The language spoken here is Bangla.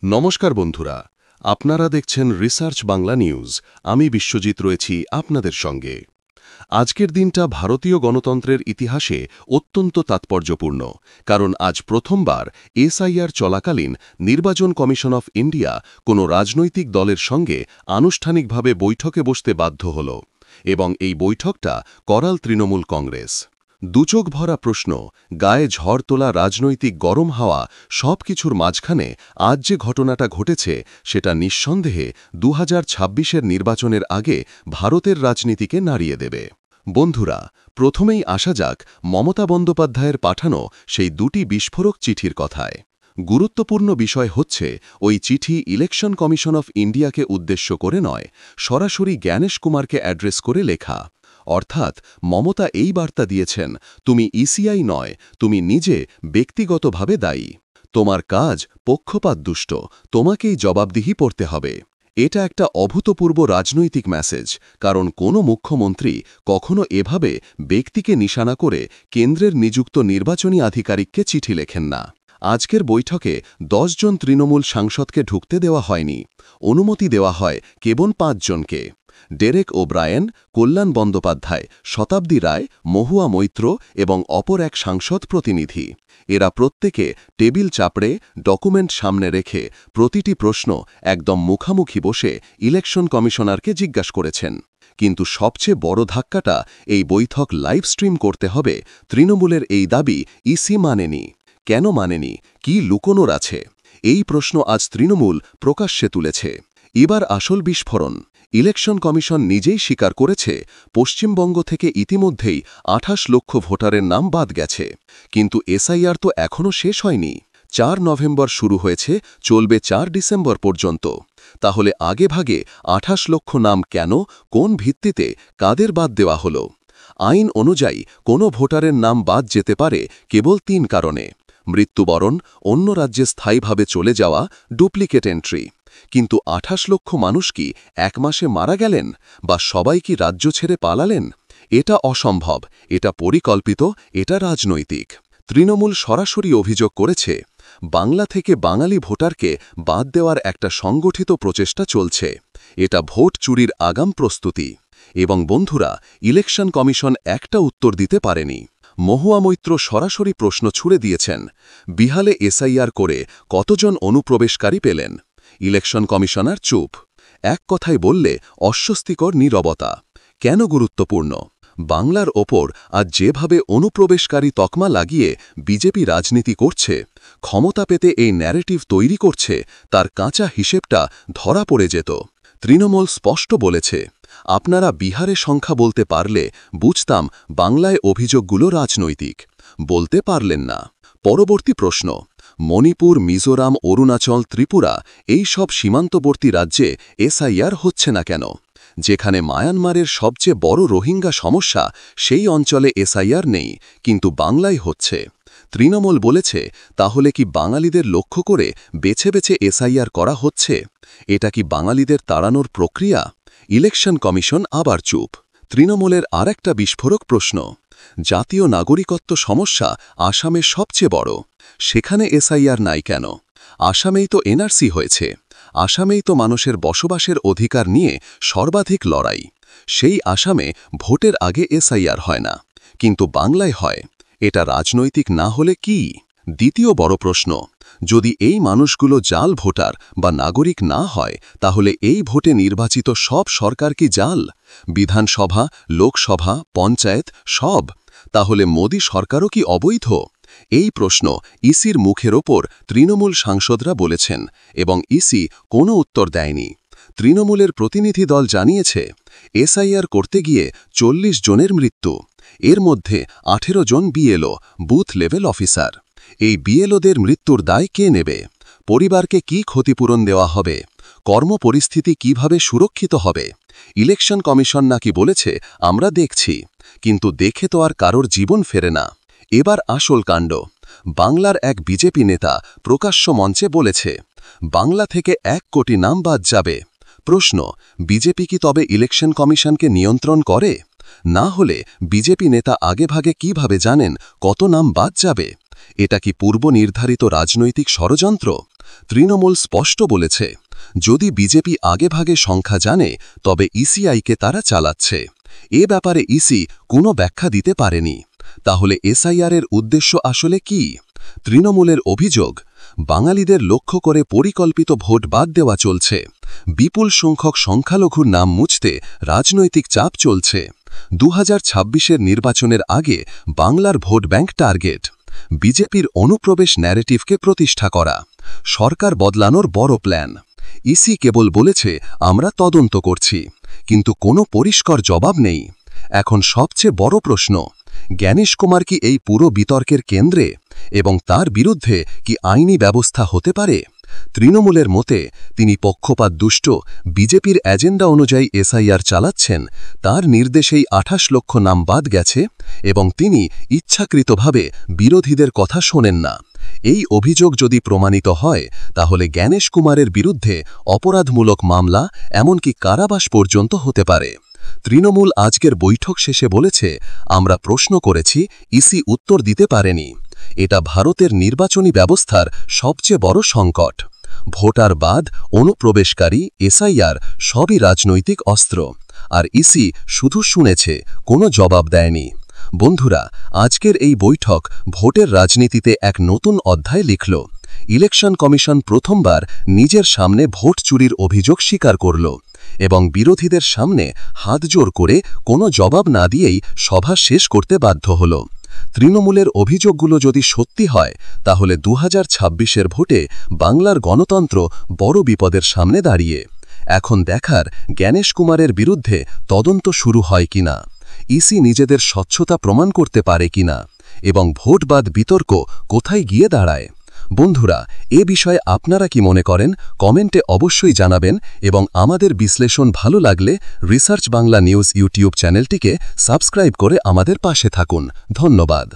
নমস্কার বন্ধুরা, আপনারা দেখছেন রিসার্চ বাংলা নিউজ। আমি বিশ্বজিৎ রয়েছি আপনাদের সঙ্গে। আজকের দিনটা ভারতীয় গণতন্ত্রের ইতিহাসে অত্যন্ত তাৎপর্যপূর্ণ, কারণ আজ প্রথমবার এসআইআর চলাকালীন নির্বাচন কমিশন অফ ইন্ডিয়া কোনো রাজনৈতিক দলের সঙ্গে আনুষ্ঠানিকভাবে বৈঠকে বসতে বাধ্য হল, এবং এই বৈঠকটা করাল তৃণমূল কংগ্রেস। দুচোখ ভরা প্রশ্ন, গায়ে ঝড় তোলা রাজনৈতিক গরম হাওয়া, সব কিছুর মাঝখানে আজ যে ঘটনাটা ঘটেছে সেটা নিঃসন্দেহে 2026-এর নির্বাচনের আগে ভারতের রাজনীতিকে নাড়িয়ে দেবে। বন্ধুরা, প্রথমেই আসা যাক মমতা বন্দ্যোপাধ্যায়ের পাঠানো সেই দুটি বিস্ফোরক চিঠির কথায়। গুরুত্বপূর্ণ বিষয় হচ্ছে, ওই চিঠি ইলেকশন কমিশন অফ ইন্ডিয়াকে উদ্দেশ্য করে নয়, সরাসরি জ্ঞানেশ কুমারকে অ্যাড্রেস করে লেখা। অর্থাৎ মমতা এই বার্তা দিয়েছেন, তুমি ইসিআই নয়, তুমি নিজে ব্যক্তিগতভাবে দায়ী। তোমার কাজ পক্ষপাতদুষ্ট, তোমাকেই জবাবদিহি পড়তে হবে। এটা একটা অভূতপূর্ব রাজনৈতিক মেসেজ, কারণ কোনো মুখ্যমন্ত্রী কখনো এভাবে ব্যক্তিকে নিশানা করে কেন্দ্রের নিযুক্ত নির্বাচনী আধিকারিককে চিঠি লেখেন না। আজকের বৈঠকে 10 জন তৃণমূল সাংসদকে ঢুকতে দেওয়া হয়নি, অনুমতি দেওয়া হয় কেবল 5 জনকে। ডেরেক ওব্রায়েন, কল্যাণ বন্দ্যোপাধ্যায়, শতাব্দী রায়, মহুয়া মৈত্র এবং অপর এক সাংসদ প্রতিনিধি। এরা প্রত্যেকে টেবিল চাপড়ে ডকুমেন্ট সামনে রেখে প্রতিটি প্রশ্ন একদম মুখামুখি বসে ইলেকশন কমিশনারকে জিজ্ঞাসা করেছেন। কিন্তু সবচেয়ে বড় ধাক্কাটা, এই বৈঠক লাইভ স্ট্রিম করতে হবে। তৃণমূলের এই দাবি ইসি মানেনি। কেন মানেনি? কি লুকোনোর আছে? এই প্রশ্ন আজ তৃণমূল প্রকাশ্যে তুলেছে। এবার আসল বিস্ফোরণ। ইলেকশন কমিশন নিজেই স্বীকার করেছে, পশ্চিমবঙ্গ থেকে ইতিমধ্যেই 28 লক্ষ ভোটারের নাম বাদ গেছে। কিন্তু এসআইআর তো এখনও শেষ হয়নি। 4 নভেম্বর শুরু হয়েছে, চলবে 4 ডিসেম্বর পর্যন্ত। তাহলে আগেভাগে 28 লক্ষ নাম কেন, কোন ভিত্তিতে, কাদের বাদ দেওয়া হলো? আইন অনুযায়ী কোনো ভোটারের নাম বাদ যেতে পারে কেবল 3 কারণে: মৃত্যুবরণ, অন্য রাজ্যে স্থায়ীভাবে চলে যাওয়া, ডুপ্লিকেট এন্ট্রি। কিন্তু 28 লক্ষ মানুষ কি 1 মাসে মারা গেলেন, বা সবাই কি রাজ্য ছেড়ে পালালেন? এটা অসম্ভব, এটা পরিকল্পিত, এটা রাজনৈতিক। তৃণমূল সরাসরি অভিযোগ করেছে, বাংলা থেকে বাঙালি ভোটারকে বাদ দেওয়ার একটা সংগঠিত প্রচেষ্টা চলছে। এটা ভোট চুরির আগাম প্রস্তুতি। এবং বন্ধুরা, ইলেকশন কমিশন একটা উত্তর দিতে পারেনি। মহুয়া মৈত্র সরাসরি প্রশ্ন ছুড়ে দিয়েছেন, বিহালে এসআইআর করে কতজন অনুপ্রবেশকারী পেলেন? ইলেকশন কমিশনার চুপ। এক কথায় বললে অস্বস্তিকর নীরবতা। কেন গুরুত্বপূর্ণ? বাংলার ওপর আজ যেভাবে অনুপ্রবেশকারী তকমা লাগিয়ে বিজেপি রাজনীতি করছে, ক্ষমতা পেতে এই ন্যারেটিভ তৈরি করছে, তার কাঁচা হিসেবটা ধরা পড়ে যেত। তৃণমূল স্পষ্ট বলেছে, আপনারা বিহারে সংখ্যা বলতে পারলে বুঝতাম বাংলায় অভিযোগগুলো রাজনৈতিক। বলতে পারলেন না। পরবর্তী প্রশ্ন, মণিপুর, মিজোরাম, অরুণাচল, ত্রিপুরা, এই সব সীমান্তবর্তী রাজ্যে এসআইআর হচ্ছে না কেন? যেখানে মায়ানমারের সবচেয়ে বড় রোহিঙ্গা সমস্যা, সেই অঞ্চলে এসআইআর নেই, কিন্তু বাংলায় হচ্ছে। তৃণমূল বলেছে, তাহলে কি বাঙালিদের লক্ষ্য করে বেছে বেছে এসআইআর করা হচ্ছে? এটা কি বাঙালিদের তাড়ানোর প্রক্রিয়া? ইলেকশন কমিশন আবার চুপ। তৃণমূলের আরেকটা বিস্ফোরক প্রশ্ন, জাতীয় নাগরিকত্ব সমস্যা আসামে সবচেয়ে বড়, সেখানে এসআইআর নাই কেন? আসামেই তো এনআরসি হয়েছে, আসামেই তো মানুষের বসবাসের অধিকার নিয়ে সর্বাধিক লড়াই। সেই আসামে ভোটের আগে এসআইআর হয় না, কিন্তু বাংলায় হয়। এটা রাজনৈতিক না হলে কি? দ্বিতীয় বড় প্রশ্ন, যদি এই মানুষগুলো জাল ভোটার বা নাগরিক না হয়, তাহলে এই ভোটে নির্বাচিত সব সরকার কি জাল? বিধানসভা, লোকসভা, পঞ্চায়েত সব? তাহলে মোদী সরকারও কি অবৈধ? এই প্রশ্ন ইসির মুখের ওপর তৃণমূল সাংসদরা বলেছেন, এবং ইসি কোনো উত্তর দেয়নি। তৃণমূলের প্রতিনিধি দল জানিয়েছে, এসআইআর করতে গিয়ে 40 জনের মৃত্যু, এর মধ্যে 18 জন বিএলও, বুথ লেভেল অফিসার। এই বিএলওদের মৃত্যুর দায় কে নেবে? পরিবারকে কি ক্ষতিপূরণ দেওয়া হবে? কর্মপরিস্থিতি কিভাবে সুরক্ষিত হবে? ইলেকশন কমিশন নাকি বলেছে, আমরা দেখছি, কিন্তু দেখে তো আর কারোর জীবন ফেরে না। এবার আসল কাণ্ড। বাংলার এক বিজেপি নেতা প্রকাশ্য মঞ্চে বলেছে, বাংলা থেকে 1 কোটি নাম বাদ যাবে। প্রশ্ন, বিজেপি কি তবে ইলেকশন কমিশনকে নিয়ন্ত্রণ করে? না হলে বিজেপি নেতা আগেভাগে কিভাবে জানেন কত নাম বাদ যাবে? এটা কি পূর্ব নির্ধারিত রাজনৈতিক ষড়যন্ত্র? তৃণমূল স্পষ্ট বলেছে, যদি বিজেপি আগেভাগে সংখ্যা জানে তবে ইসিআইকে তারা চালাচ্ছে। এ ব্যাপারে ইসি কোনো ব্যাখ্যা দিতে পারেনি। তাহলে এসআইআরের উদ্দেশ্য আসলে কি? তৃণমূলের অভিযোগ, বাঙালিদের লক্ষ্য করে পরিকল্পিত ভোট বাদ দেওয়া চলছে। বিপুল সংখ্যক সংখ্যালঘুর নাম মুছতে রাজনৈতিক চাপ চলছে। 2026-এর নির্বাচনের আগে বাংলার ভোট ব্যাংক টার্গেট। বিজেপির অনুপ্রবেশ ন্যারেটিভকে প্রতিষ্ঠা করা। সরকার বদলানোর বড় প্ল্যান। ইসি কেবল বলেছে আমরা তদন্ত করছি, কিন্তু কোনো পরিষ্কার জবাব নেই। এখন সবচেয়ে বড় প্রশ্ন, জ্ঞানেশ কুমার কি এই পুরো বিতর্কের কেন্দ্রে এবং তার বিরুদ্ধে কি আইনি ব্যবস্থা হতে পারে? তৃণমূলের মতে তিনি পক্ষপাত দুষ্ট বিজেপির এজেন্ডা অনুযায়ী এসআইআর চালাচ্ছেন, তার নির্দেশেই 28 লক্ষ নাম বাদ গেছে এবং তিনি ইচ্ছাকৃতভাবে বিরোধীদের কথা শোনেন না। এই অভিযোগ যদি প্রমাণিত হয় তাহলে জ্ঞানেশ কুমারের বিরুদ্ধে অপরাধমূলক মামলা এমনকি কারাবাস পর্যন্ত হতে পারে। তৃণমূল আজকের বৈঠক শেষে বলেছে, আমরা প্রশ্ন করেছি, ইসি উত্তর দিতে পারেনি। এটা ভারতের নির্বাচনী ব্যবস্থার সবচেয়ে বড় সংকট। ভোটার বাদ, অনুপ্রবেশকারী, এসআইআর সবই রাজনৈতিক অস্ত্র, আর ইসি শুধু শুনেছে, কোনো জবাব দেয়নি। বন্ধুরা, আজকের এই বৈঠক ভোটের রাজনীতিতে এক নতুন অধ্যায় লিখল। ইলেকশন কমিশন প্রথমবার নিজের সামনে ভোট চুরির অভিযোগ স্বীকার করল এবং বিরোধীদের সামনে হাতজোড় করে কোনো জবাব না দিয়েই সভা শেষ করতে বাধ্য হল। তৃণমূলের অভিযোগগুলো যদি সত্যি হয় তাহলে 2026-এর ভোটে বাংলার গণতন্ত্র বড় বিপদের সামনে দাঁড়িয়ে। এখন দেখার জ্ঞানেশ কুমারের বিরুদ্ধে তদন্ত শুরু হয় কিনা, ইসি নিজেদের স্বচ্ছতা প্রমাণ করতে পারে কিনা এবং ভোটবাদ বিতর্ক কোথায় গিয়ে দাঁড়ায়। বন্ধুরা, এ বিষয়ে আপনারা কি মনে করেন কমেন্টে অবশ্যই জানাবেন এবং আমাদের বিশ্লেষণ ভালো লাগলে রিসার্চ বাংলা নিউজ ইউটিউব চ্যানেলটিকে সাবস্ক্রাইব করে আমাদের পাশে থাকুন। ধন্যবাদ।